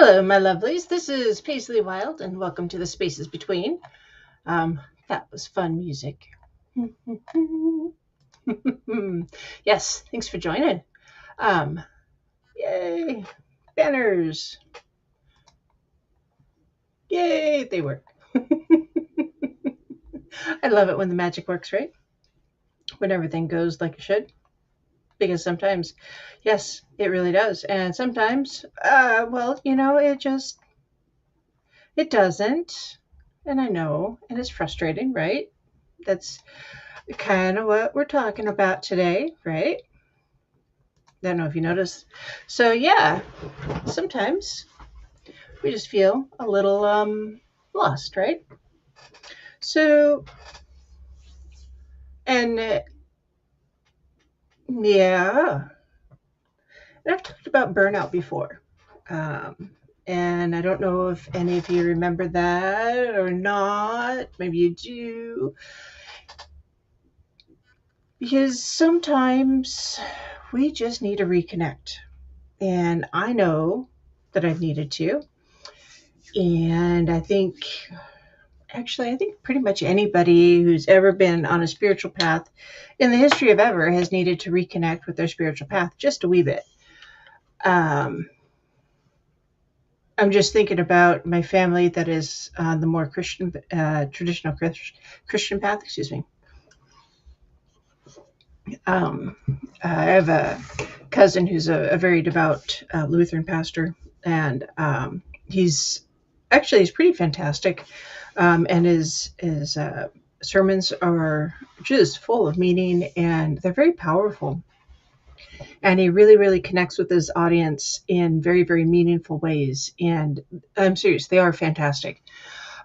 Hello, my lovelies. This is Paisley Wilde, and welcome to the Spaces Between. That was fun music. Yes, thanks for joining. Um, Yay, banners. Yay, they work. I love it when the magic works, right? When everything goes like it should. Because sometimes, yes, it really does. And sometimes, it doesn't. And I know, and it's frustrating, right? That's kind of what we're talking about today, right? I don't know if you noticed. So, yeah, sometimes we just feel a little lost, right? So, and yeah, and I've talked about burnout before. And I don't know if any of you remember that or not. Maybe you do. Because sometimes we just need to reconnect. And I know that I've needed to. And I think pretty much anybody who's ever been on a spiritual path in the history of ever has needed to reconnect with their spiritual path just a wee bit. Um, I'm just thinking about my family that is on the more traditional Christian path. Excuse me. Um, I have a cousin who's a very devout Lutheran pastor, and he's pretty fantastic, and his sermons are just full of meaning, and they're very powerful. And he really, really connects with his audience in very, very meaningful ways. And I'm serious, they are fantastic.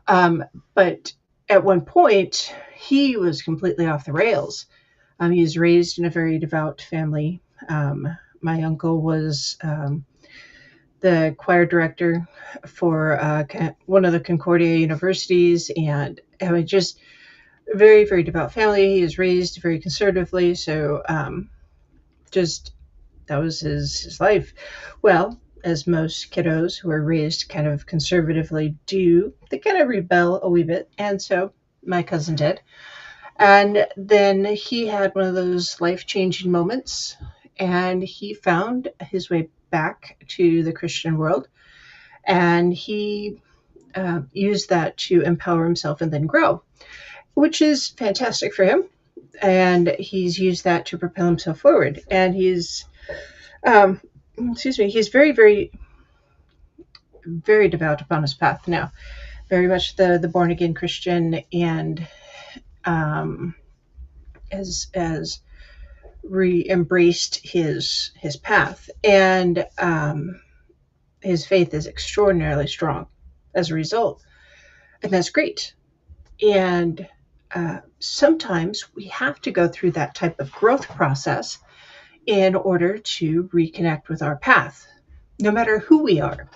Um, but at one point, he was completely off the rails. He was raised in a very devout family. My uncle was the choir director for one of the Concordia universities, and I mean, just a very, very devout family. He was raised very conservatively, so just that was his life. Well, as most kiddos who are raised kind of conservatively do, they kind of rebel a wee bit, and so my cousin did. And then he had one of those life changing moments, and he found his way back to the Christian world. And he used that to empower himself and then grow, which is fantastic for him. And he's used that to propel himself forward. And um, he's very, very, very devout upon his path now, very much the born again Christian, and um, as re-embraced his path, and his faith is extraordinarily strong as a result, and that's great. And sometimes we have to go through that type of growth process in order to reconnect with our path, no matter who we are,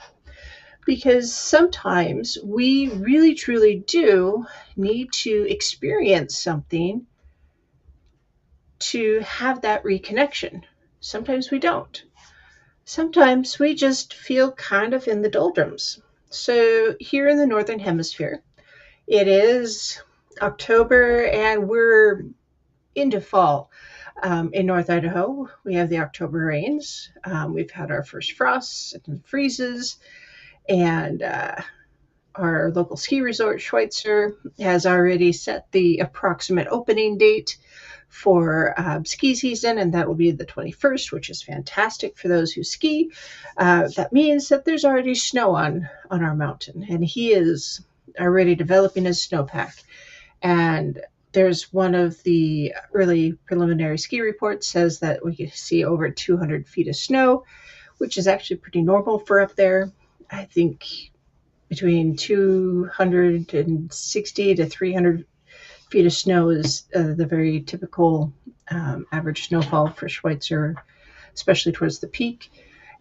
because sometimes we really truly do need to experience something to have that reconnection. Sometimes we don't. Sometimes we just feel kind of in the doldrums. So, here in the Northern Hemisphere, it is October and we're into fall. In North Idaho, we have the October rains. We've had our first frosts and freezes, and our local ski resort, Schweitzer, has already set the approximate opening date for ski season, and that will be the 21st, which is fantastic for those who ski. That means that there's already snow on our mountain, and he is already developing his snowpack. And there's one of the early preliminary ski reports says that we can see over 200 feet of snow, which is actually pretty normal for up there. I think between 260 to 300 feet of snow is the very typical average snowfall for Schweitzer, especially towards the peak.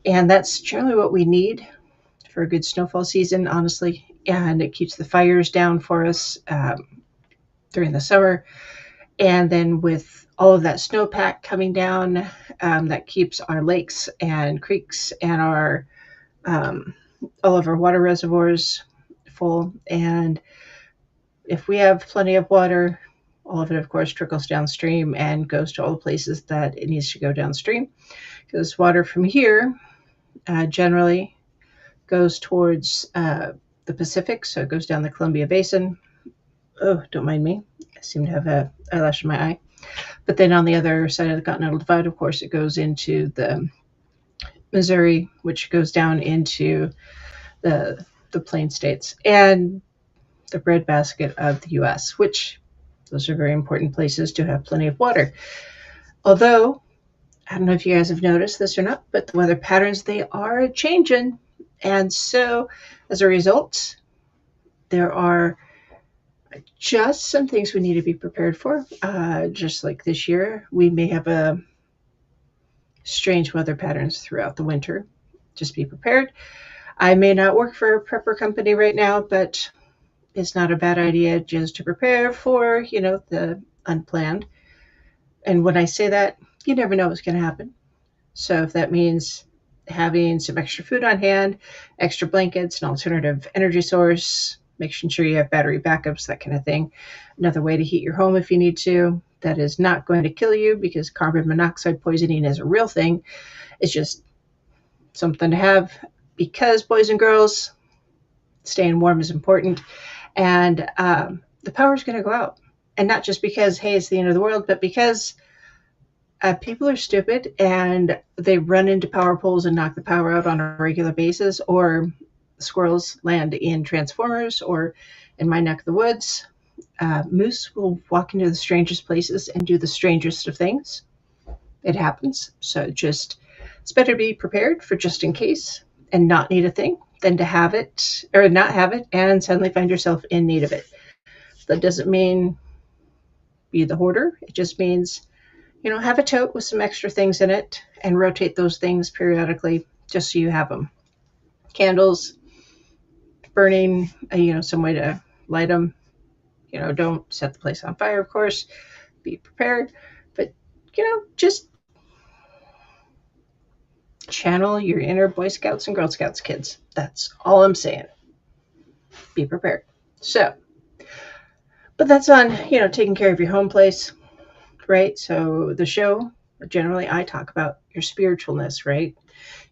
And that's generally what we need for a good snowfall season, honestly. And it keeps the fires down for us during the summer. And then with all of that snowpack coming down, that keeps our lakes and creeks and our all of our water reservoirs full. And if we have plenty of water, all of it, of course, trickles downstream and goes to all the places that it needs to go downstream. Because water from here generally goes towards the Pacific, so it goes down the Columbia Basin. Oh, don't mind me. I seem to have an eyelash in my eye. But then on the other side of the Continental Divide, of course, it goes into the Missouri, which goes down into the Plain States and the breadbasket of the U.S., which those are very important places to have plenty of water. Although, I don't know if you guys have noticed this or not, but the weather patterns, they are changing. And so, as a result, there are just some things we need to be prepared for. Just like this year, we may have a strange weather patterns throughout the winter. Just be prepared. I may not work for a prepper company right now, but it's not a bad idea just to prepare for, the unplanned. And when I say that, you never know what's going to happen. So if that means having some extra food on hand, extra blankets, an alternative energy source, making sure you have battery backups, that kind of thing. Another way to heat your home if you need to. That is not going to kill you because carbon monoxide poisoning is a real thing. It's just something to have because, boys and girls, staying warm is important. And the power is going to go out. And not just because, hey, it's the end of the world, but because people are stupid and they run into power poles and knock the power out on a regular basis, or squirrels land in transformers, or in my neck of the woods, moose will walk into the strangest places and do the strangest of things. It happens. So it's better to be prepared for just in case and not need a thing than to have it or not have it and suddenly find yourself in need of it. That doesn't mean be the hoarder. It just means, have a tote with some extra things in it and rotate those things periodically just so you have them. Candles, burning, some way to light them. Don't set the place on fire, of course. Be prepared. But, just channel your inner Boy Scouts and Girl Scouts kids. That's all I'm saying. Be prepared. So, but that's on, taking care of your home place, right? So the show, generally I talk about your spiritualness, right?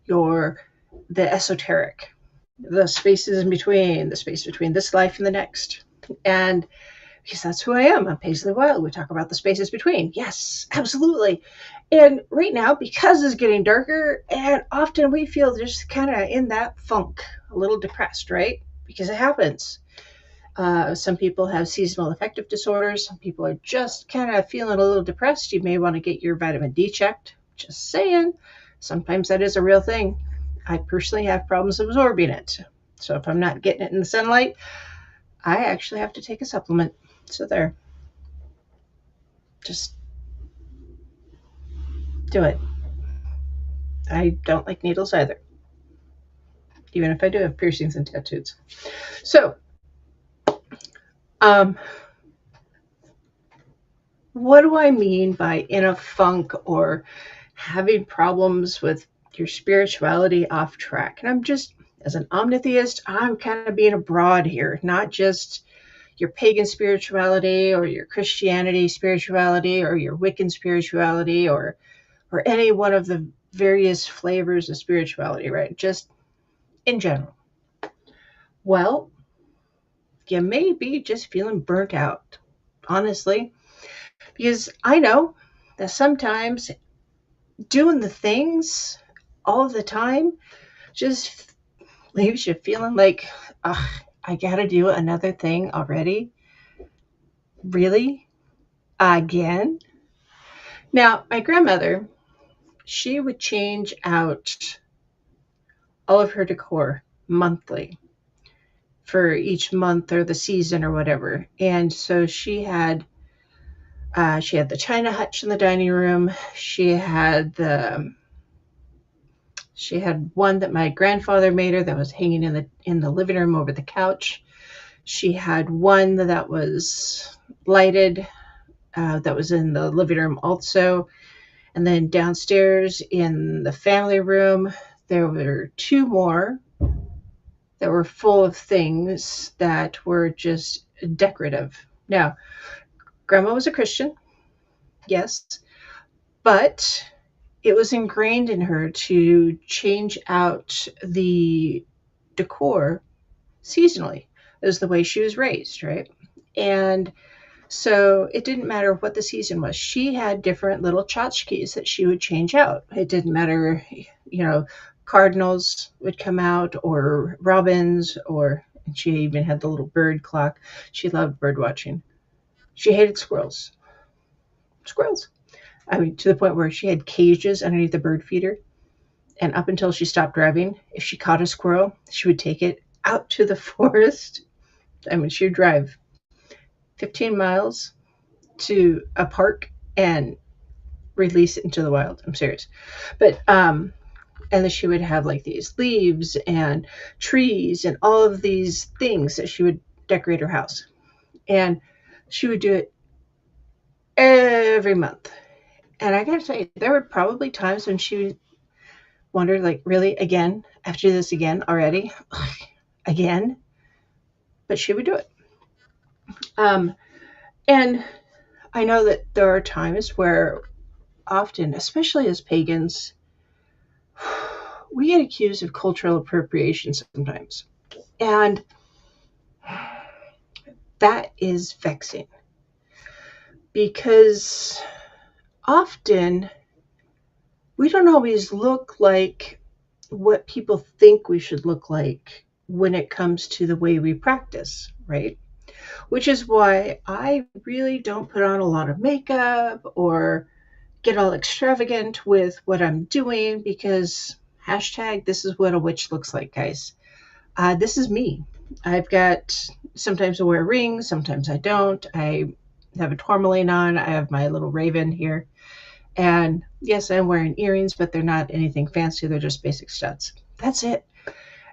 The esoteric, the spaces in between, the space between this life and the next. And because that's who I am. I'm Paisley Wilde. We talk about the spaces between. Yes, absolutely. And right now, because it's getting darker, and often we feel just kind of in that funk, a little depressed, right? Because it happens. Some people have seasonal affective disorders. Some people are just kind of feeling a little depressed. You may want to get your vitamin D checked. Just saying. Sometimes that is a real thing. I personally have problems absorbing it. So if I'm not getting it in the sunlight, I actually have to take a supplement. So there. Just do it. I don't like needles either, even if I do have piercings and tattoos. So, what do I mean by in a funk or having problems with your spirituality off track? And I'm just, as an omnitheist, I'm kind of being abroad here, not just your pagan spirituality or your Christianity spirituality or your Wiccan spirituality or any one of the various flavors of spirituality, right? Just in general. Well, you may be just feeling burnt out, honestly, because I know that sometimes doing the things all the time just leaves you feeling like, I gotta do another thing already. Really? Again? Now, my grandmother, she would change out all of her decor monthly for each month or the season or whatever. And so she had the china hutch in the dining room. She had one that my grandfather made her that was hanging in the living room over the couch. She had one that was lighted that was in the living room also. And then downstairs in the family room, there were two more that were full of things that were just decorative. Now, Grandma was a Christian, yes, but it was ingrained in her to change out the decor seasonally. It was the way she was raised, right? And so it didn't matter what the season was. She had different little tchotchkes that she would change out. It didn't matter, cardinals would come out or robins, or and she even had the little bird clock. She loved bird watching. She hated squirrels. Squirrels. I mean, to the point where she had cages underneath the bird feeder. And up until she stopped driving, if she caught a squirrel, she would take it out to the forest. I mean, she would drive 15 miles to a park and release it into the wild. I'm serious. But and then she would have like these leaves and trees and all of these things that she would decorate her house. And she would do it every month. And I gotta tell you, there were probably times when she wondered, like, really, again, after this again already, again. But she would do it. And I know that there are times where often, especially as pagans, we get accused of cultural appropriation sometimes. And that is vexing because often we don't always look like what people think we should look like when it comes to the way we practice, right? Which is why I really don't put on a lot of makeup or get all extravagant with what I'm doing because hashtag this is what a witch looks like, guys. This is me. I've got, sometimes I wear rings, sometimes I don't. I have a tourmaline on. I have my little raven here. And yes, I'm wearing earrings, but they're not anything fancy. They're just basic studs. That's it.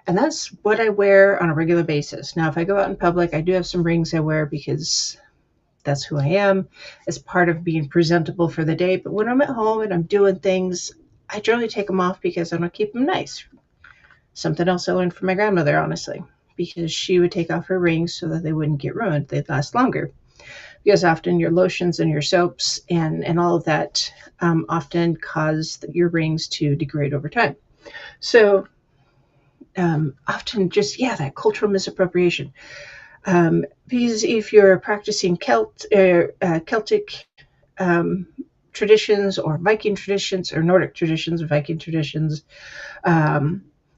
And that's what I wear on a regular basis. Now, if I go out in public, I do have some rings I wear because that's who I am as part of being presentable for the day. But when I'm at home and I'm doing things, I generally take them off because I want to keep them nice. Something else I learned from my grandmother, honestly, because she would take off her rings so that they wouldn't get ruined. They'd last longer. Because often your lotions and your soaps and all of that often cause your rings to degrade over time. So often just, that cultural misappropriation. Because if you're practicing Celtic traditions or Viking traditions or Nordic traditions, Viking traditions,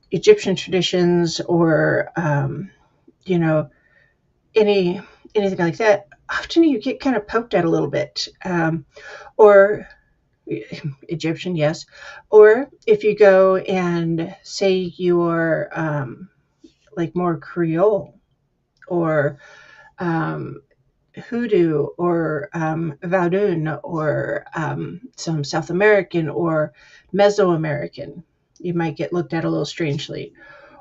Egyptian traditions, or anything like that, often you get kind of poked at a little bit. Or Egyptian, yes. Or if you go and say you're like more Creole or Hoodoo or Vaudoon or some South American or Mesoamerican, you might get looked at a little strangely.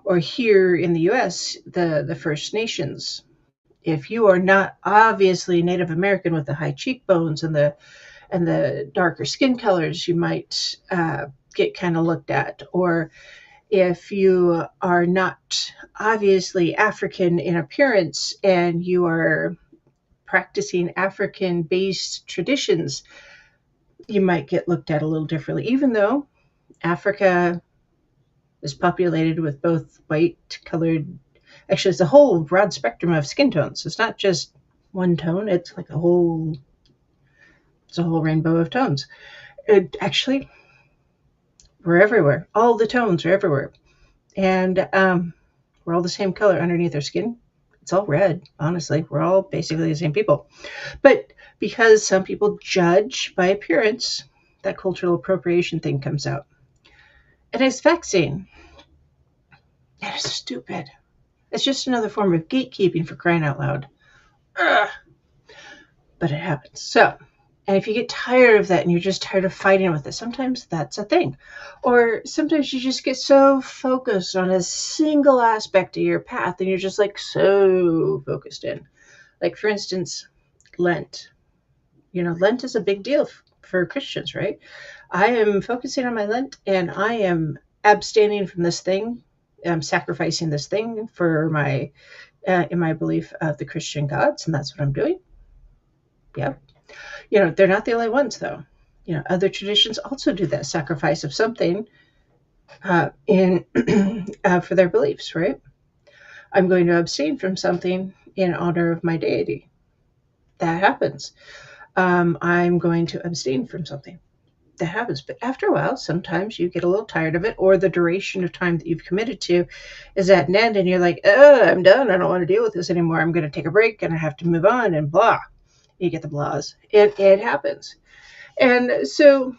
Or here in the U.S., the First Nations, if you are not obviously Native American with the high cheekbones and the darker skin colors, you might get kind of looked at. Or if you are not obviously African in appearance and you are practicing African-based traditions, you might get looked at a little differently, even though Africa is populated with both white colored, actually it's a whole broad spectrum of skin tones. It's not just one tone, it's like a whole rainbow of tones. Actually, we're everywhere. All the tones are everywhere. And we're all the same color underneath our skin. It's all red, honestly. We're all basically the same people. But because some people judge by appearance, that cultural appropriation thing comes out. And it's vexing. And it's stupid. It's just another form of gatekeeping, for crying out loud. Ugh. But it happens. So, and if you get tired of that and you're just tired of fighting with it, sometimes that's a thing. Or sometimes you just get so focused on a single aspect of your path and you're just like so focused in. Like, for instance, Lent. Lent is a big deal for Christians, right? I am focusing on my Lent and I am abstaining from this thing am sacrificing this thing for my, in my belief of the Christian gods, and that's what I'm doing. Yep. They're not the only ones, though. Other traditions also do that sacrifice of something in for their beliefs, right? I'm going to abstain from something in honor of my deity. That happens. I'm going to abstain from something. That happens. But after a while, sometimes you get a little tired of it, or the duration of time that you've committed to is at an end, and you're like, oh, I'm done. I don't want to deal with this anymore. I'm going to take a break, and I have to move on, and blah. You get the blahs. It happens. And so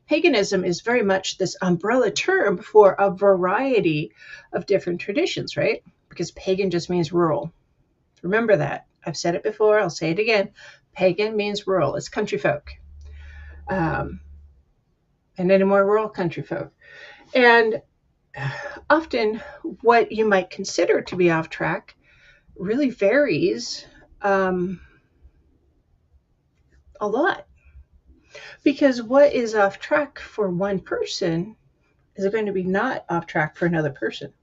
paganism is very much this umbrella term for a variety of different traditions, right? Because pagan just means rural. Remember that. I've said it before. I'll say it again. Pagan means rural. It's country folk. And any more rural country folk. And often what you might consider to be off track really varies a lot. Because what is off track for one person is going to be not off track for another person.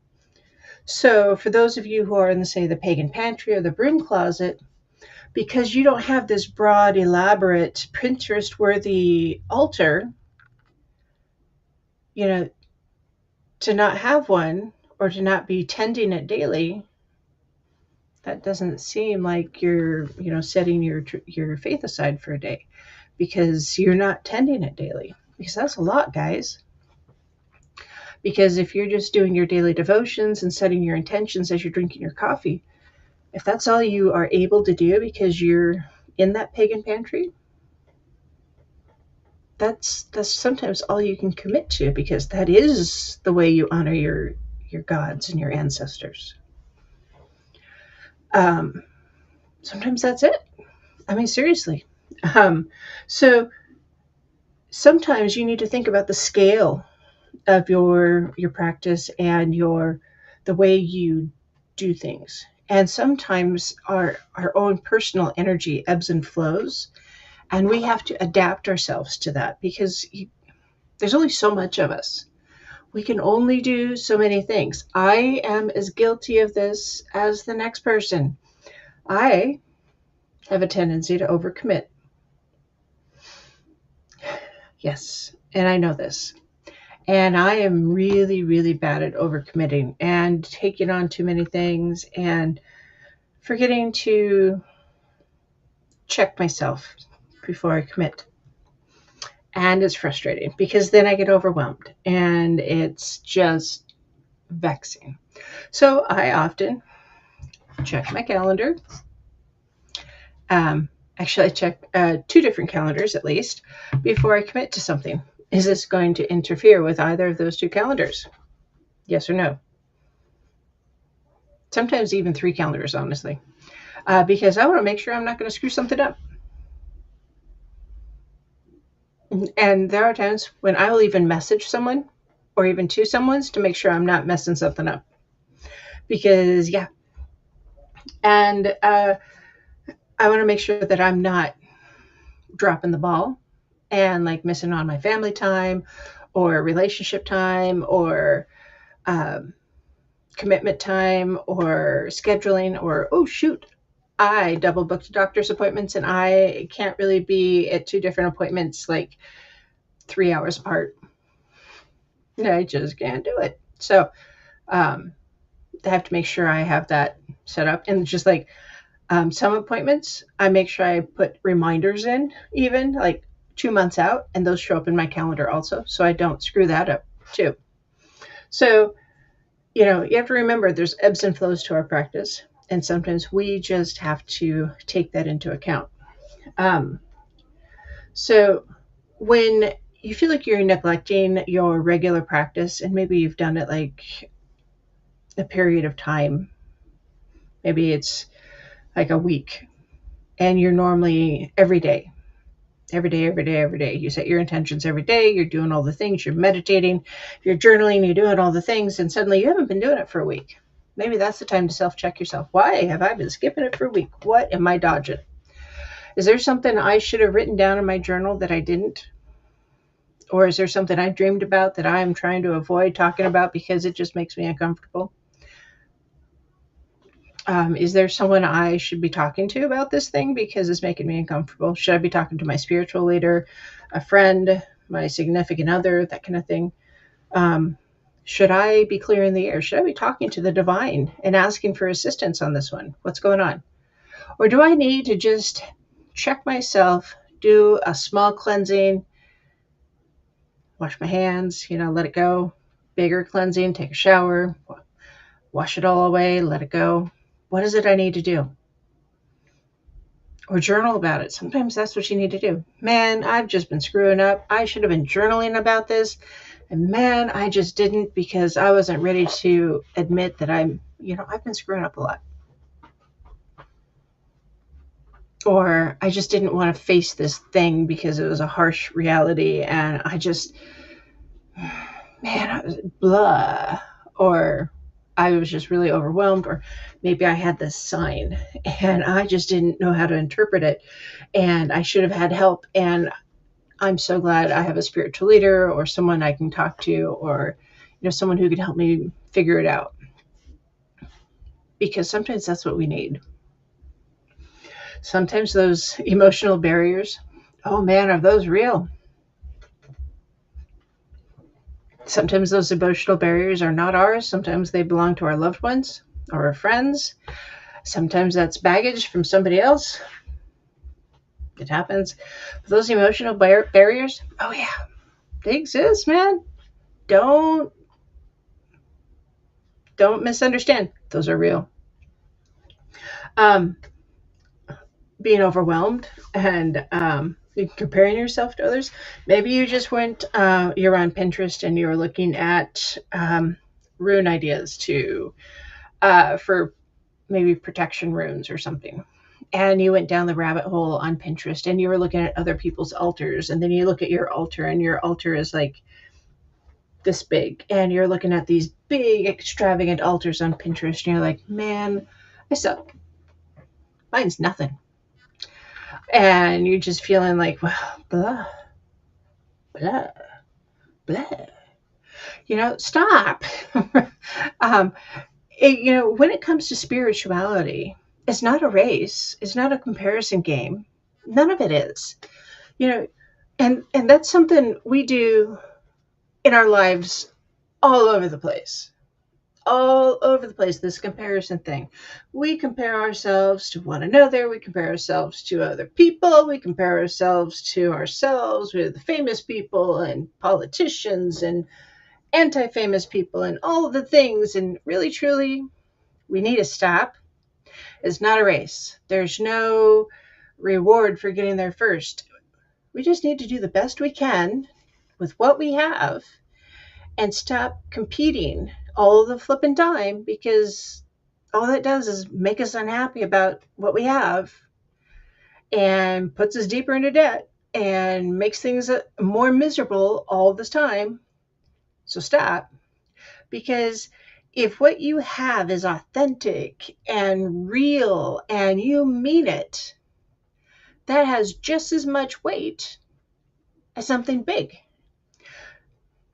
So for those of you who are in, say, the pagan pantry or the broom closet, because you don't have this broad, elaborate, Pinterest-worthy altar, to not have one or to not be tending it daily, that doesn't seem like you're, setting your faith aside for a day, because you're not tending it daily. Because that's a lot, guys. Because if you're just doing your daily devotions and setting your intentions as you're drinking your coffee, if that's all you are able to do because you're in that pagan pantry, that's sometimes all you can commit to, because that is the way you honor your gods and your ancestors. Sometimes that's it. I mean, seriously. So sometimes you need to think about the scale of your practice and the way you do things. And sometimes our own personal energy ebbs and flows, and we have to adapt ourselves to that, because there's only so much of us. We can only do so many things. I am as guilty of this as the next person. I have a tendency to overcommit. Yes, and I know this. And I am really, really bad at overcommitting and taking on too many things and forgetting to check myself before I commit. And it's frustrating, because then I get overwhelmed and it's just vexing. So I often check my calendar. Actually, I check 2 different calendars at least before I commit to something. Is this going to interfere with either of those 2 calendars? Yes or no? Sometimes even 3 calendars, honestly, because I want to make sure I'm not going to screw something up. And there are times when I will even message someone or even 2 someones to make sure I'm not messing something up. Because, yeah. And I want to make sure that I'm not dropping the ball and like missing on my family time or relationship time or commitment time or scheduling, or, oh, shoot, I double booked doctor's appointments and I can't really be at 2 different appointments like 3 hours apart. I just can't do it. So I have to make sure I have that set up. And just like some appointments, I make sure I put reminders in, even like 2 months out, and those show up in my calendar also, so I don't screw that up too. So, you have to remember there's ebbs and flows to our practice, and sometimes we just have to take that into account. So when you feel like you're neglecting your regular practice, and maybe you've done it like a period of time, maybe it's like a week, and you're normally every day, you set your intentions every day, you're doing all the things, you're meditating, you're journaling, you're doing all the things, and suddenly you haven't been doing it for a week. Maybe that's the time to self-check yourself. Why have I been skipping it for a week? What am I dodging? Is there something I should have written down in my journal that I didn't? Or is there something I dreamed about that I'm trying to avoid talking about because it just makes me uncomfortable? Is there someone I should be talking to about this thing because it's making me uncomfortable? Should I be talking to my spiritual leader, a friend, my significant other, that kind of thing? Should I be clearing the air? Should I be talking to the divine and asking for assistance on this one? What's going on? Or do I need to just check myself, do a small cleansing, wash my hands, let it go, bigger cleansing, take a shower, wash it all away, let it go? What is it I need to do? Or journal about it. Sometimes that's what you need to do. Man, I've just been screwing up. I should have been journaling about this. And man, I just didn't because I wasn't ready to admit that I've been screwing up a lot. Or I just didn't want to face this thing because it was a harsh reality and I was blah. Or I was just really overwhelmed, or maybe I had this sign and I just didn't know how to interpret it and I should have had help. And I'm so glad I have a spiritual leader or someone I can talk to, or someone who can help me figure it out. Because sometimes that's what we need. Sometimes those emotional barriers, oh man, are those real? Sometimes those emotional barriers are not ours. Sometimes they belong to our loved ones or our friends. Sometimes that's baggage from somebody else. It happens. But those emotional barriers, oh yeah, they exist, man. Don't misunderstand. Those are real. Being overwhelmed and comparing yourself to others. Maybe you just you're on Pinterest and you're looking at rune ideas for maybe protection runes or something. And you went down the rabbit hole on Pinterest and you were looking at other people's altars. And then you look at your altar and your altar is like this big. And you're looking at these big, extravagant altars on Pinterest. And you're like, man, I suck. Mine's nothing. And you're just feeling like, well, blah, blah, blah. Stop. When it comes to spirituality, it's not a race. It's not a comparison game. None of it is. And that's something we do in our lives all over the place. All over the place, this comparison thing. We compare ourselves to one another. We compare ourselves to other people. We compare ourselves to ourselves with famous people and politicians and anti-famous people and all of the things. And really, truly, we need to stop. It's not a race. There's no reward for getting there first. We just need to do the best we can with what we have and stop competing all the flipping time, because all that does is make us unhappy about what we have and puts us deeper into debt and makes things more miserable all this time. So stop. Because if what you have is authentic and real and you mean it, that has just as much weight as something big.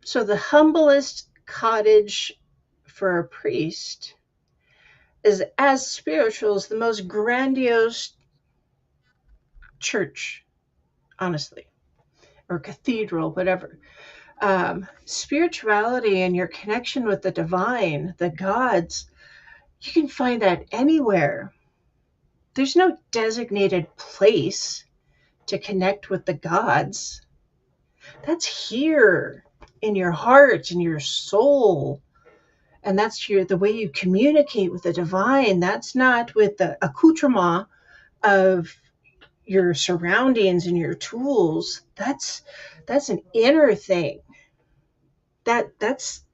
So the humblest cottage for a priest is as spiritual as the most grandiose church, honestly, or cathedral, whatever. Spirituality and your connection with the divine, the gods, you can find that anywhere. There's no designated place to connect with the gods. That's here in your heart, in your soul. And that's the way you communicate with the divine. That's not with the accoutrement of your surroundings and your tools. That's an inner thing. That's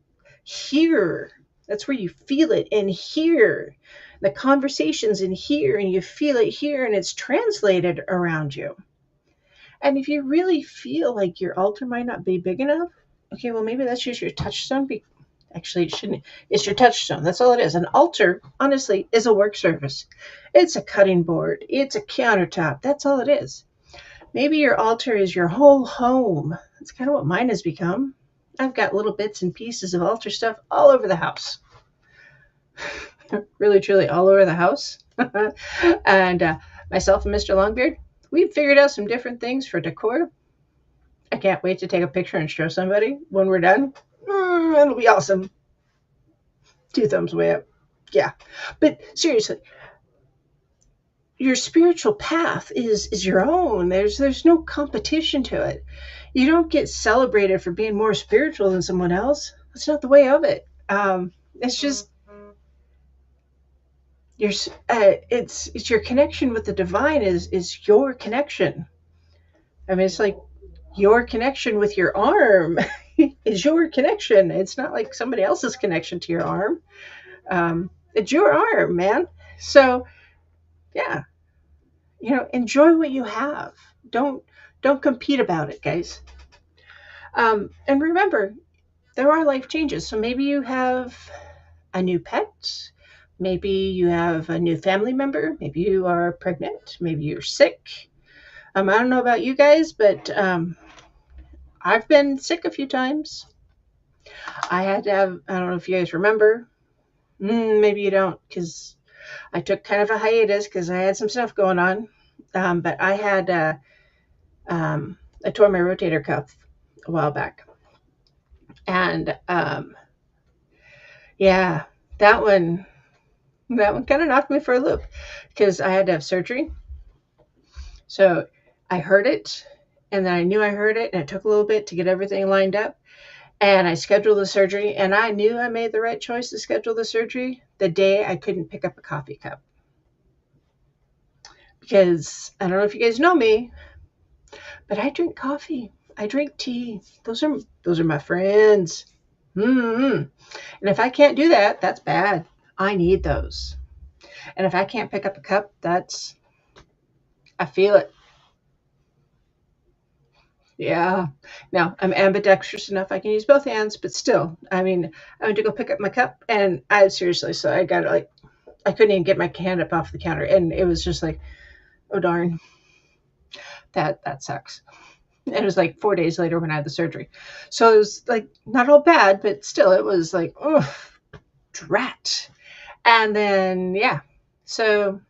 here. That's where you feel it in here. The conversation's in here and you feel it here and it's translated around you. And if you really feel like your altar might not be big enough, okay, well, maybe that's just your touchstone. Actually, it shouldn't. It's your touchstone. That's all it is. An altar, honestly, is a work surface. It's a cutting board. It's a countertop. That's all it is. Maybe your altar is your whole home. That's kind of what mine has become. I've got little bits and pieces of altar stuff all over the house. Really, truly, all over the house. And myself and Mr. Longbeard, we've figured out some different things for decor. I can't wait to take a picture and show somebody when we're done. It'll be awesome. 2 thumbs way up. Yeah. But seriously, your spiritual path is your own. There's no competition to it. You don't get celebrated for being more spiritual than someone else. That's not the way of it. It's just it's your connection with the divine is your connection. I mean, it's like your connection with your arm is your connection. It's not like somebody else's connection to your arm. It's your arm, man. So yeah, enjoy what you have. Don't compete about it, guys. And remember, there are life changes. So maybe you have a new pet. Maybe you have a new family member. Maybe you are pregnant. Maybe you're sick. I don't know about you guys, but I've been sick a few times. I had to have, I don't know if you guys remember. Maybe you don't, because I took kind of a hiatus because I had some stuff going on. But I had, I tore my rotator cuff a while back. And yeah, that one kind of knocked me for a loop because I had to have surgery. So I heard it, and then I knew I heard it, and it took a little bit to get everything lined up. And I scheduled the surgery, and I knew I made the right choice to schedule the surgery the day I couldn't pick up a coffee cup. Because I don't know if you guys know me, but I drink coffee. I drink tea. Those are my friends. And if I can't do that, that's bad. I need those. And if I can't pick up a cup, I feel it. Yeah. Now, I'm ambidextrous enough. I can use both hands, but still, I mean, I went to go pick up my cup, and so I got it, I couldn't even get my hand up off the counter. And it was just like, oh, darn. That sucks. And it was like 4 days later when I had the surgery. So it was like not all bad, but still it was like, oh, drat. And then, yeah. So,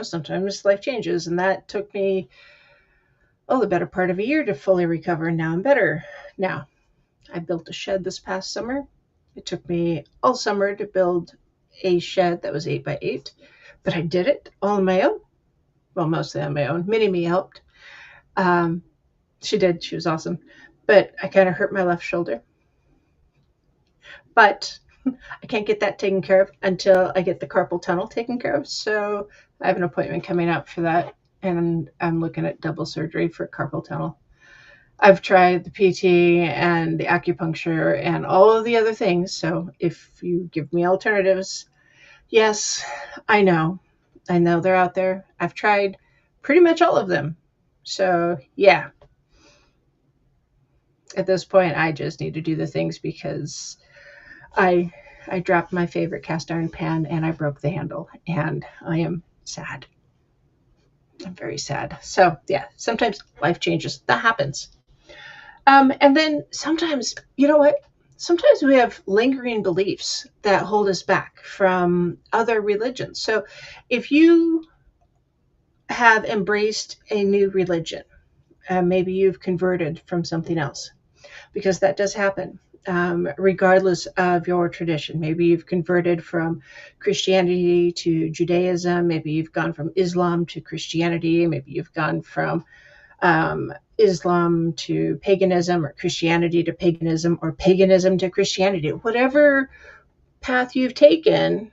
sometimes life changes. And that took me, the better part of a year to fully recover. And now I'm better. Now, I built a shed this past summer. It took me all summer to build a shed that was 8x8. But I did it all on my own. Well, mostly on my own. Mini-Me helped. She did. She was awesome. But I kind of hurt my left shoulder. But I can't get that taken care of until I get the carpal tunnel taken care of. So I have an appointment coming up for that. And I'm looking at double surgery for carpal tunnel. I've tried the PT and the acupuncture and all of the other things. So if you give me alternatives, yes, I know they're out there. I've tried pretty much all of them. So yeah. At this point, I just need to do the things because I dropped my favorite cast iron pan and I broke the handle, and I am sad. I'm very sad. So yeah, sometimes life changes. That happens. And then sometimes, you know what? Sometimes we have lingering beliefs that hold us back from other religions. So if you have embraced a new religion, maybe you've converted from something else, because that does happen, regardless of your tradition. Maybe you've converted from Christianity to Judaism. Maybe you've gone from Islam to Christianity. Maybe you've gone from Islam to paganism, or Christianity to paganism, or paganism to Christianity. Whatever path you've taken,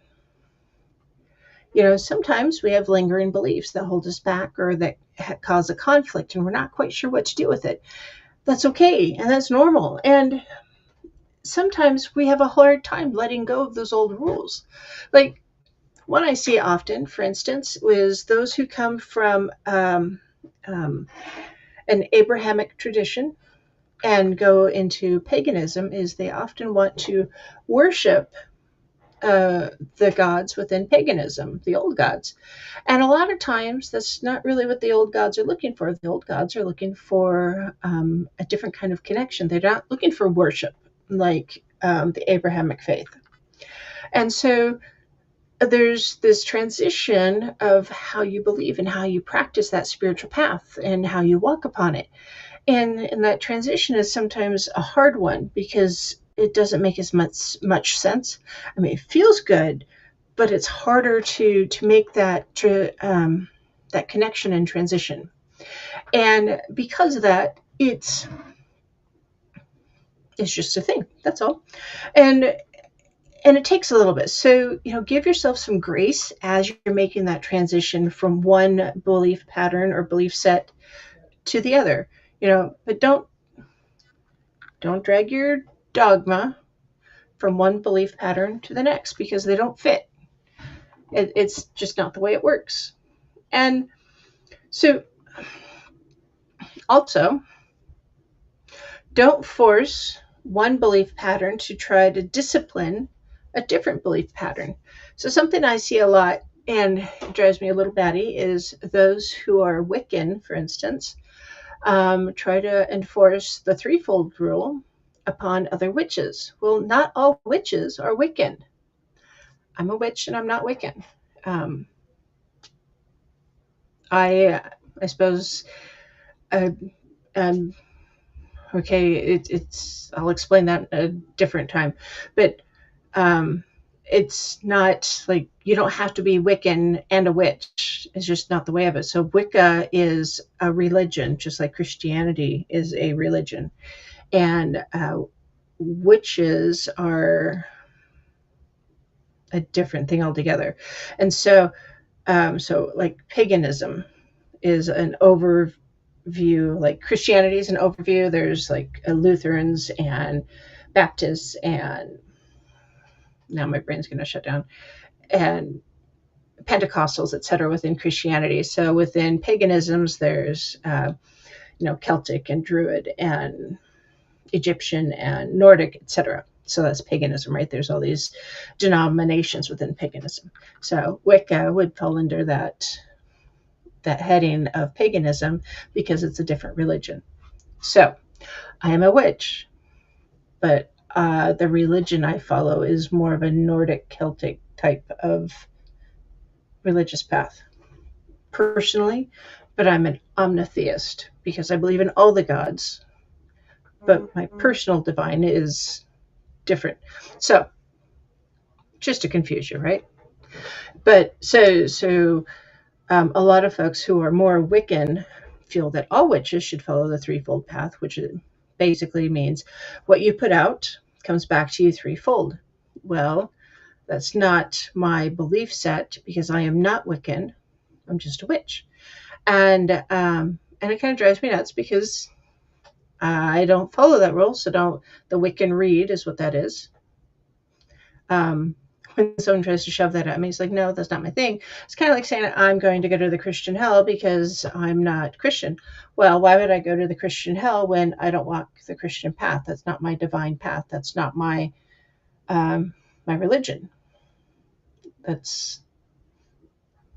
sometimes we have lingering beliefs that hold us back or that cause a conflict, and we're not quite sure what to do with it. That's okay, and that's normal. And sometimes we have a hard time letting go of those old rules. Like, one I see often, for instance, is those who come from an Abrahamic tradition and go into paganism, is they often want to worship the gods within paganism, the old gods. And a lot of times that's not really what the old gods are looking for. The old gods are looking for a different kind of connection. They're not looking for worship like the Abrahamic faith. And so there's this transition of how you believe and how you practice that spiritual path and how you walk upon it. And that transition is sometimes a hard one because it doesn't make as much sense. I mean, it feels good, but it's harder to make that that connection and transition. And because of that, it's just a thing. That's all. And it takes a little bit. So, give yourself some grace as you're making that transition from one belief pattern or belief set to the other. But don't drag your dogma from one belief pattern to the next because they don't fit. It's just not the way it works. And so also, don't force one belief pattern to try to discipline a different belief pattern. So something I see a lot, and it drives me a little batty, is those who are Wiccan, for instance, try to enforce the threefold rule upon other witches. Well, not all witches are Wiccan. I'm a witch and I'm not Wiccan. I suppose, okay, it's I'll explain that a different time, but it's not like you don't have to be Wiccan and a witch. It's just not the way of it. So Wicca is a religion, just like Christianity is a religion. And witches are a different thing altogether. And so like paganism is an overview, like Christianity is an overview. There's like Lutherans and Baptists and now my brain's going to shut down, and Pentecostals, etc. within Christianity. So within paganisms, there's Celtic and Druid and Egyptian and Nordic, etc. So that's paganism, right? There's all these denominations within paganism. So Wicca would fall under that heading of paganism because it's a different religion. So I am a witch, but the religion I follow is more of a Nordic Celtic type of religious path personally, but I'm an omnitheist because I believe in all the gods, but my personal divine is different. So just to confuse you, right? But so a lot of folks who are more Wiccan feel that all witches should follow the threefold path, which basically means what you put out comes back to you threefold. Well, that's not my belief set because I am not Wiccan. I'm just a witch. And it kind of drives me nuts because I don't follow that rule. So the Wiccan read is what that is. When someone tries to shove that at me, it's like, no, that's not my thing. It's kind of like saying I'm going to go to the Christian hell because I'm not Christian. Well, why would I go to the Christian hell when I don't walk the Christian path? That's not my divine path. That's not my my religion. That's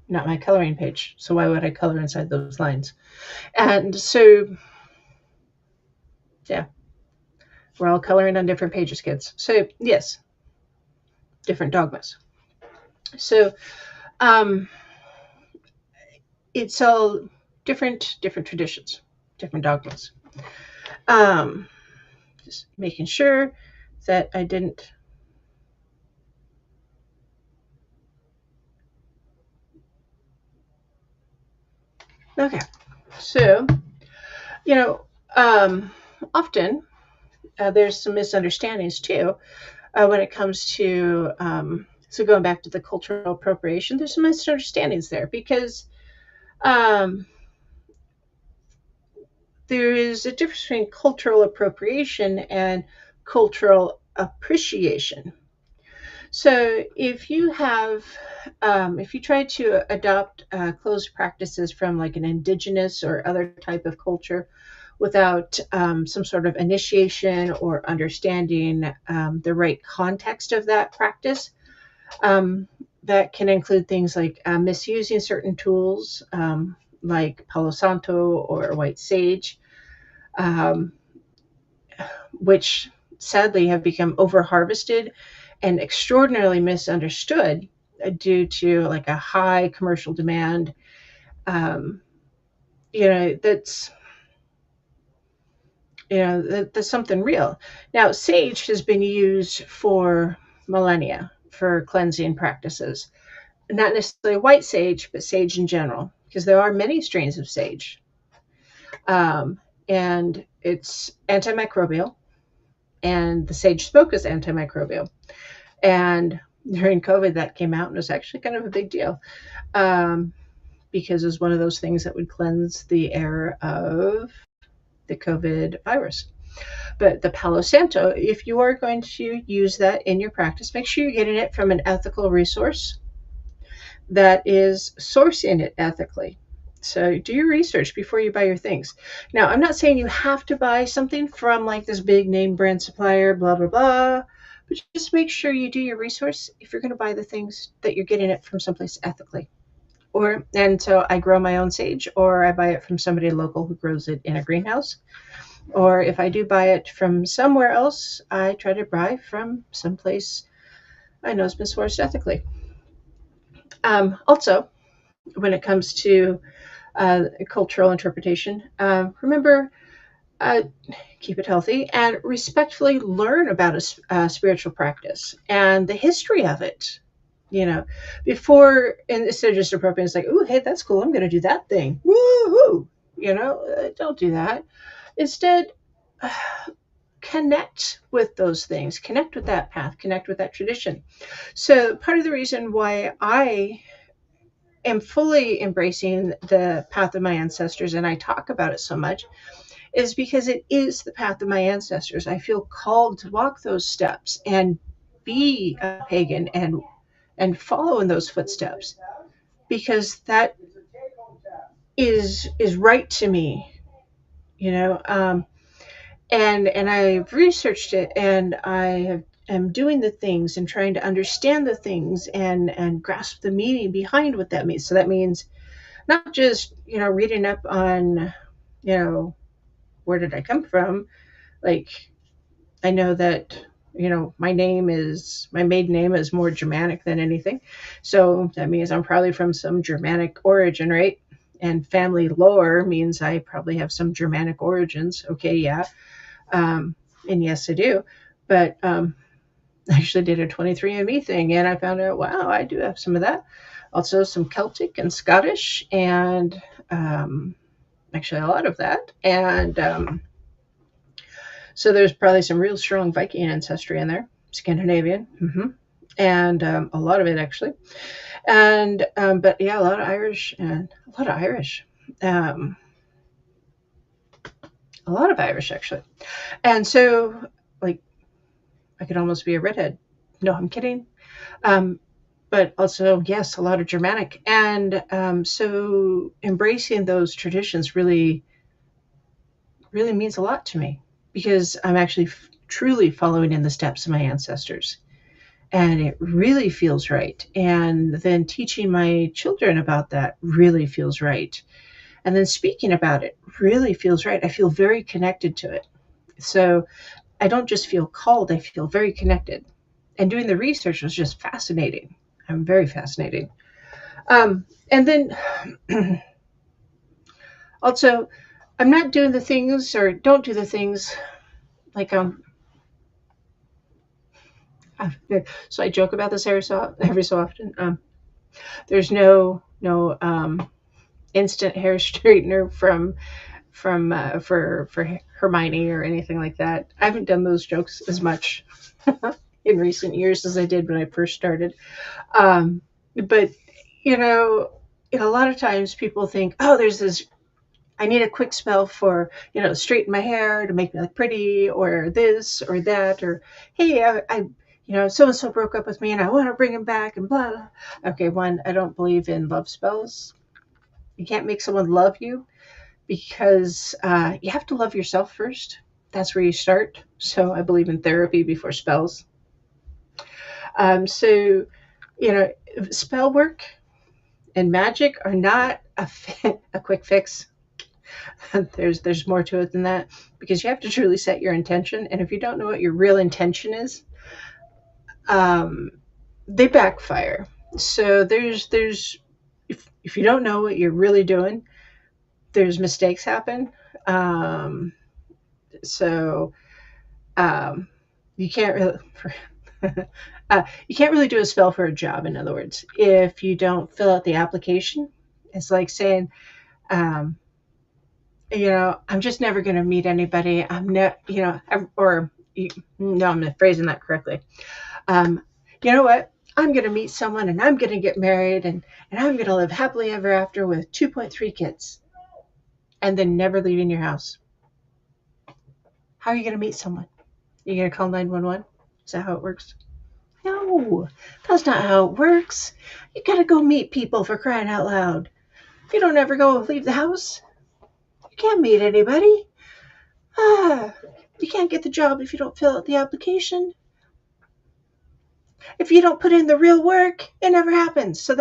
not my coloring page. So why would I color inside those lines? And so, yeah, we're all coloring on different pages, kids. So yes, different dogmas. So it's all different traditions, different dogmas. Just making sure that I didn't. Okay, so often there's some misunderstandings too when it comes to so going back to the cultural appropriation, there's some misunderstandings there because there is a difference between cultural appropriation and cultural appreciation. So if you try to adopt closed practices from like an indigenous or other type of culture without some sort of initiation or understanding the right context of that practice, That can include things like misusing certain tools, like Palo Santo or white sage, um, which sadly have become over harvested and extraordinarily misunderstood due to like a high commercial demand. Um, that's that's something real. Now, sage has been used for millennia for cleansing practices. Not necessarily white sage, but sage in general, because there are many strains of sage. And it's antimicrobial, and the sage smoke is antimicrobial. And during COVID, that came out and was actually kind of a big deal, because it was one of those things that would cleanse the air of the COVID virus. But the Palo Santo, if you are going to use that in your practice, make sure you're getting it from an ethical resource that is sourcing it ethically. So do your research before you buy your things. Now, I'm not saying you have to buy something from like this big name brand supplier, blah, blah, blah, but just make sure you do your research if you're going to buy the things that you're getting it from someplace ethically. And so I grow my own sage, or I buy it from somebody local who grows it in a greenhouse. Or if I do buy it from somewhere else, I try to buy from someplace I know has been sourced ethically. Also, when it comes to cultural interpretation, remember, uh, keep it healthy and respectfully learn about a spiritual practice and the history of it. Before, and instead of just appropriating, it's like, "Ooh, hey, that's cool. I'm going to do that thing. Woo-hoo!" Don't do that. Instead, connect with those things, connect with that path, connect with that tradition. So part of the reason why I am fully embracing the path of my ancestors and I talk about it so much is because it is the path of my ancestors. I feel called to walk those steps and be a pagan and follow in those footsteps, because that is right to me, you know. And I've researched it, and am doing the things and trying to understand the things and grasp the meaning behind what that means. So that means not just reading up on where did I come from. Like, I know that my maiden name is more Germanic than anything, so that means I'm probably from some Germanic origin, right? And family lore means I probably have some Germanic origins. Okay, yeah. And yes, I do. But I actually did a 23andMe thing, and I found out, wow, I do have some of that. Also, some Celtic and Scottish, and actually a lot of that. And so there's probably some real strong Viking ancestry in there, Scandinavian, and a lot of it actually. And but yeah, a lot of Irish and a lot of Irish. A lot of Irish actually. And so, like, I could almost be a redhead. No, I'm kidding. But also, yes, a lot of Germanic. And so embracing those traditions really, really means a lot to me, because I'm actually truly following in the steps of my ancestors. And it really feels right. And then teaching my children about that really feels right. And then speaking about it really feels right. I feel very connected to it. So I don't just feel called, I feel very connected. And doing the research was just fascinating. I'm very fascinating. And then also, I'm not doing the things, or don't do the things like so I joke about this every so often. There's no instant hair straightener for Hermione or anything like that. I haven't done those jokes as much in recent years as I did when I first started. But a lot of times people think, oh, there's this. I need a quick spell for straighten my hair to make me look pretty, or this or that, or hey, I so and so broke up with me and I want to bring him back, and blah, blah. Okay, one, I don't believe in love spells. You can't make someone love you, because you have to love yourself first. That's where you start. So I believe in therapy before spells. So You know, spell work and magic are not a quick fix. There's more to it than that, because you have to truly set your intention, and if you don't know what your real intention is, um, they backfire. So if you don't know what you're really doing, there's mistakes happen. Um, so um, you can't really you can't really do a spell for a job. In other words, if you don't fill out the application, it's like saying, um, I'm just never going to meet anybody. I'm not, no, I'm not phrasing that correctly. Um, you know what? I'm going to meet someone and I'm going to get married and I'm going to live happily ever after with 2.3 kids and then never leaving your house. How are you going to meet someone? You're going to call 911? Is that how it works? No, that's not how it works. You got to go meet people, for crying out loud. If you don't ever go leave the house, you can't meet anybody. You can't get the job if you don't fill out the application. If you don't put in the real work, it never happens. So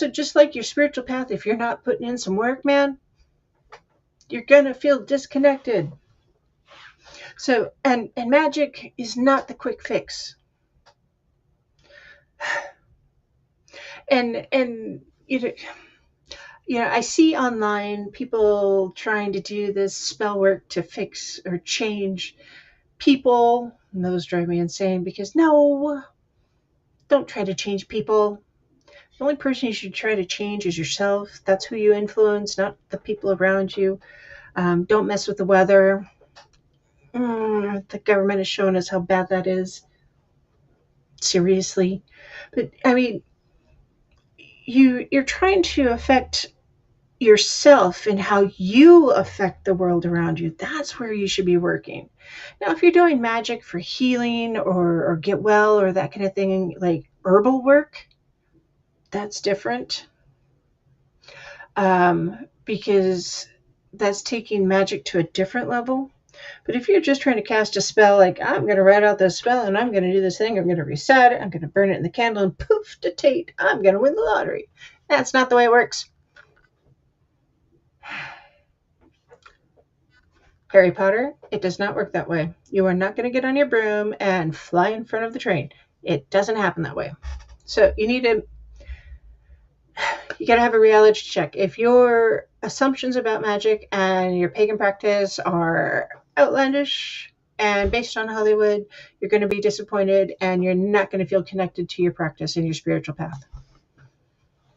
just like your spiritual path, if you're not putting in some work, man, you're gonna feel disconnected. So and magic is not the quick fix. And I see online people trying to do this spell work to fix or change people, and those drive me insane, because no, don't try to change people. The only person you should try to change is yourself. That's who you influence, not the people around you. Don't mess with the weather. The government has shown us how bad that is. Seriously. But, I mean, you're trying to affect yourself and how you affect the world around you. That's where you should be working. Now, if you're doing magic for healing or get well or that kind of thing, like herbal work, that's different. Because that's taking magic to a different level. But if you're just trying to cast a spell, like, I'm going to write out this spell and I'm going to do this thing, I'm going to reset it, I'm going to burn it in the candle, and poof, to Tate, I'm going to win the lottery. That's not the way it works. Harry Potter, it does not work that way. You are not going to get on your broom and fly in front of the train. It doesn't happen that way. So you got to have a reality check. If your assumptions about magic and your pagan practice are outlandish and based on Hollywood, you're going to be disappointed and you're not going to feel connected to your practice and your spiritual path.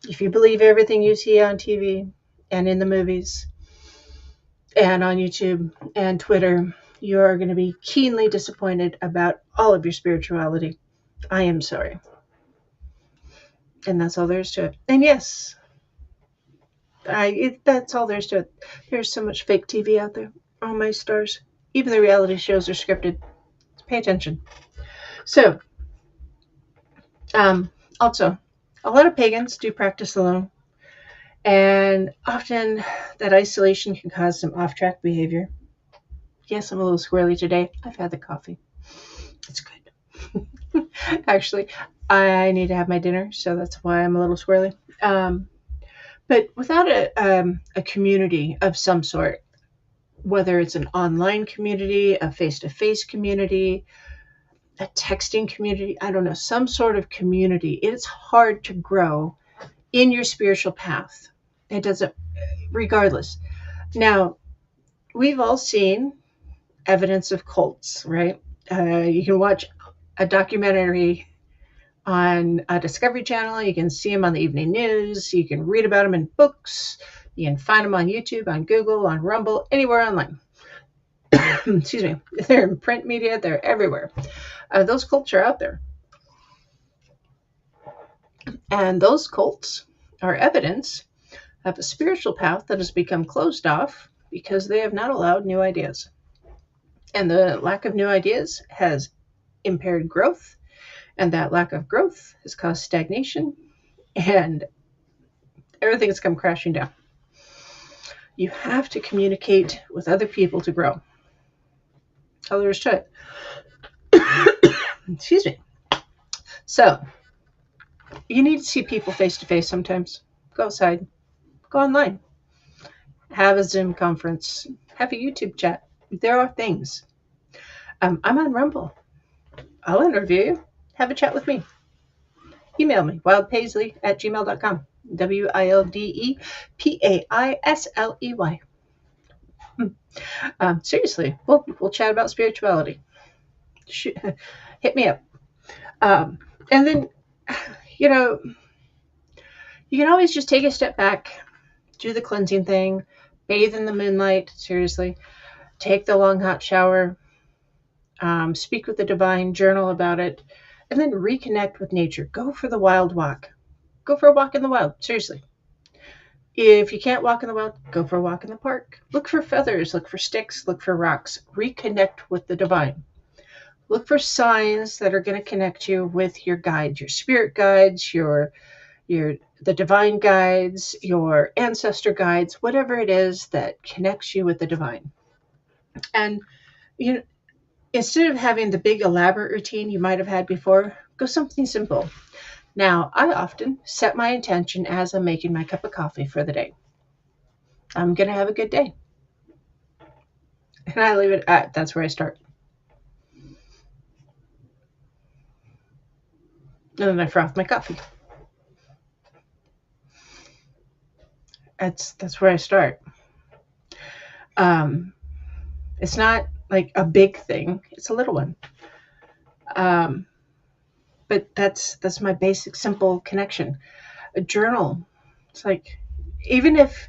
If you believe everything you see on TV and in the movies and on YouTube and Twitter, you are going to be keenly disappointed about all of your spirituality. I am sorry. And that's all there is to it. And yes, that's all there is to it. There's so much fake TV out there. Oh, my stars. Even the reality shows are scripted. Pay attention. So, also, a lot of pagans do practice alone. And often that isolation can cause some off-track behavior. Yes, I'm a little squirrely today. I've had the coffee. It's good. Actually, I need to have my dinner, so that's why I'm a little squirrely. But without a community of some sort, whether it's an online community, a face-to-face community, a texting community, I don't know, some sort of community, it's hard to grow in your spiritual path. It doesn't, regardless. Now, we've all seen evidence of cults, right? You can watch a documentary on a Discovery Channel. You can see them on the evening news. You can read about them in books. You can find them on YouTube, on Google, on Rumble, anywhere online. Excuse me. They're in print media. They're everywhere. Those cults are out there. And those cults are evidence of a spiritual path that has become closed off because they have not allowed new ideas. And the lack of new ideas has impaired growth, and that lack of growth has caused stagnation, and everything has come crashing down. You have to communicate with other people to grow. All there is to it. Excuse me. So, You need to see people face to face sometimes. Go outside. Go online. Have a Zoom conference. Have a YouTube chat. There are things. I'm on Rumble. I'll interview you. Have a chat with me. Email me, wildpaisley@gmail.com. WILDEPAISLEY. Seriously, we'll chat about spirituality. Hit me up. And then, you know, you can always just take a step back, do the cleansing thing, bathe in the moonlight, seriously, take the long hot shower, speak with the divine, journal about it, and then reconnect with nature. Go for the wild walk. Go for a walk in the wild, seriously. If you can't walk in the wild, go for a walk in the park. Look for feathers, look for sticks, look for rocks. Reconnect with the divine. Look for signs that are going to connect you with your guides, your spirit guides, the divine guides, your ancestor guides, whatever it is that connects you with the divine. And instead of having the big elaborate routine you might have had before, go something simple. Now, I often set my intention as I'm making my cup of coffee for the day. I'm going to have a good day. And I leave it at, that's where I start. And then I froth my coffee. That's where I start. It's not like a big thing. It's a little one. But that's my basic, simple connection. A journal. It's like, even if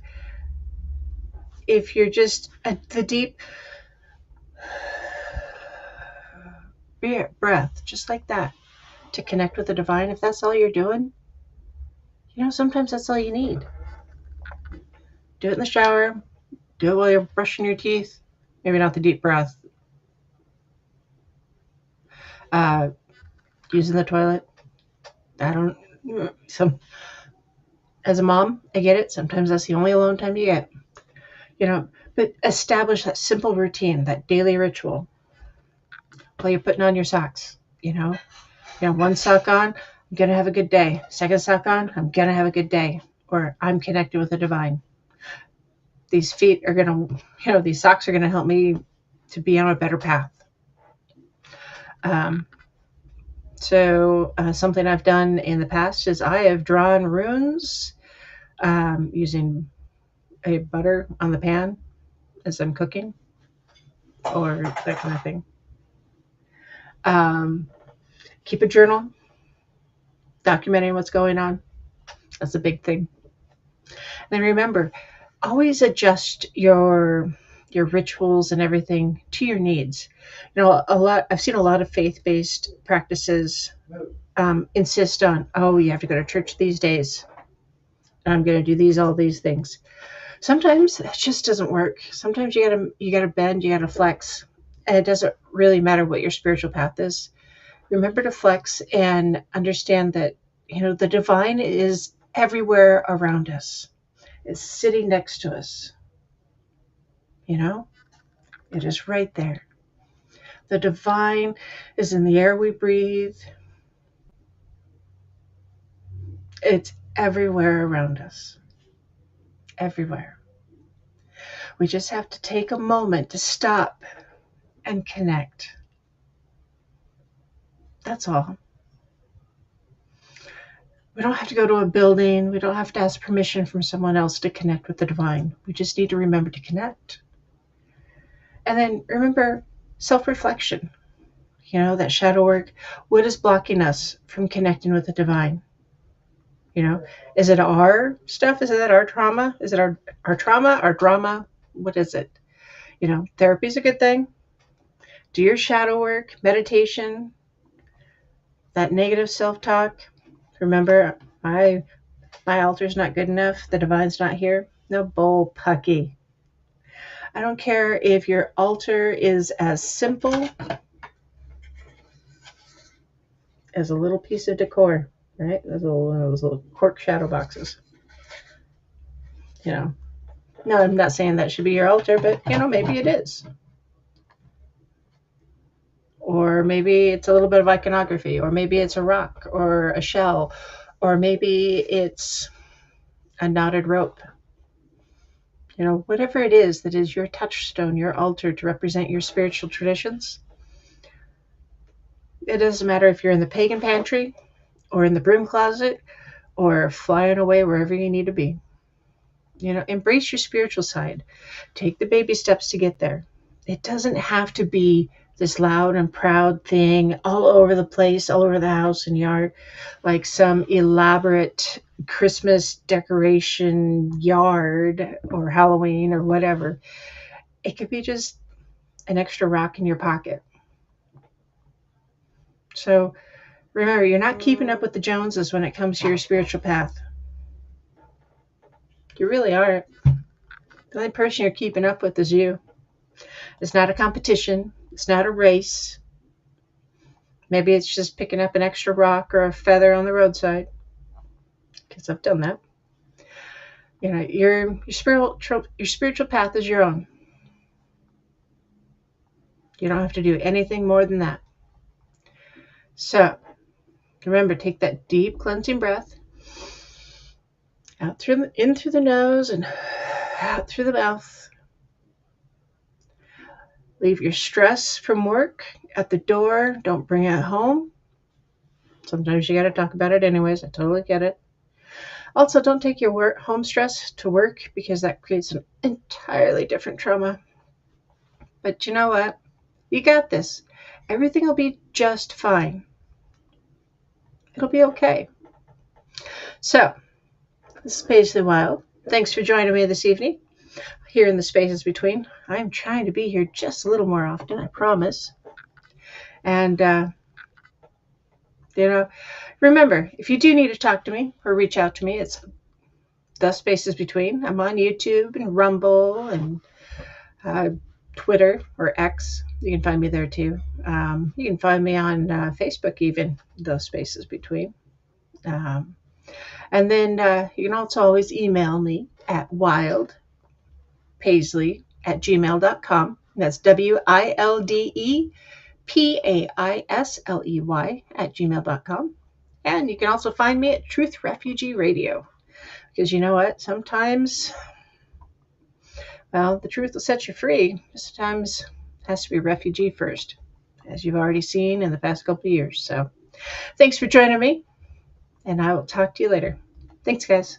you're just at the deep breath, just like that, to connect with the divine, if that's all you're doing, sometimes that's all you need. Do it in the shower. Do it while you're brushing your teeth. Maybe not the deep breath. Using the toilet. As a mom, I get it. Sometimes that's the only alone time you get. But establish that simple routine, that daily ritual. While you're putting on your socks, one sock on, I'm going to have a good day. Second sock on, I'm going to have a good day. Or I'm connected with the divine. These feet are going to, these socks are going to help me to be on a better path. So something I've done in the past is I have drawn runes using a butter on the pan as I'm cooking, or that kind of thing. Keep a journal, documenting what's going on. That's a big thing. And then remember, always adjust your rituals and everything to your needs. I've seen a lot of faith-based practices insist on, you have to go to church these days. I'm going to do all these things. Sometimes that just doesn't work. Sometimes you gotta bend, you gotta flex, and it doesn't really matter what your spiritual path is. Remember to flex and understand that the divine is everywhere around us. It's sitting next to us. It is right there. The divine is in the air we breathe. It's everywhere around us. Everywhere. We just have to take a moment to stop and connect. That's all. We don't have to go to a building. We don't have to ask permission from someone else to connect with the divine. We just need to remember to connect. And then remember self-reflection. That shadow work. What is blocking us from connecting with the divine? Is it our stuff? Is it our trauma? Is it our trauma, our drama? What is it? Therapy is a good thing. Do your shadow work, meditation, that negative self-talk. Remember, my altar's not good enough. The divine's not here. No bull pucky. I don't care if your altar is as simple as a little piece of decor, right? Those little cork shadow boxes. No, I'm not saying that should be your altar, but maybe it is. Or maybe it's a little bit of iconography, or maybe it's a rock or a shell, Or maybe it's a knotted rope. Whatever it is that is your touchstone, your altar to represent your spiritual traditions. It doesn't matter if you're in the pagan pantry or in the broom closet or flying away wherever you need to be. Embrace your spiritual side. Take the baby steps to get there. It doesn't have to be this loud and proud thing all over the place, all over the house and yard, like some elaborate Christmas decoration yard or Halloween or whatever. It could be just an extra rock in your pocket. So remember, you're not keeping up with the Joneses when it comes to your spiritual path. You really aren't. The only person you're keeping up with is you. It's not a competition. It's not a race. Maybe it's just picking up an extra rock or a feather on the roadside. Because I've done that. Your spiritual path is your own. You don't have to do anything more than that. So, remember, take that deep cleansing breath. In through the nose and out through the mouth. Leave your stress from work at the door. Don't bring it home. Sometimes you got to talk about it anyways. I totally get it. Also, don't take your home stress to work because that creates an entirely different trauma. But you know what? You got this. Everything will be just fine. It'll be okay. So, this is Paisley Wilde. Thanks for joining me this evening here in the spaces between. I'm trying to be here just a little more often, I promise. And, remember, if you do need to talk to me or reach out to me, it's the spaces between. I'm on YouTube and Rumble and Twitter or X. You can find me there too. You can find me on Facebook even, the spaces between. And then you can also always email me at wildepaisley@gmail.com. That's WILDEPAISLEY@gmail.com. And you can also find me at Truth Refugee Radio. Because you know what? Sometimes, the truth will set you free. Sometimes it has to be a refugee first, as you've already seen in the past couple of years. So thanks for joining me. And I will talk to you later. Thanks, guys.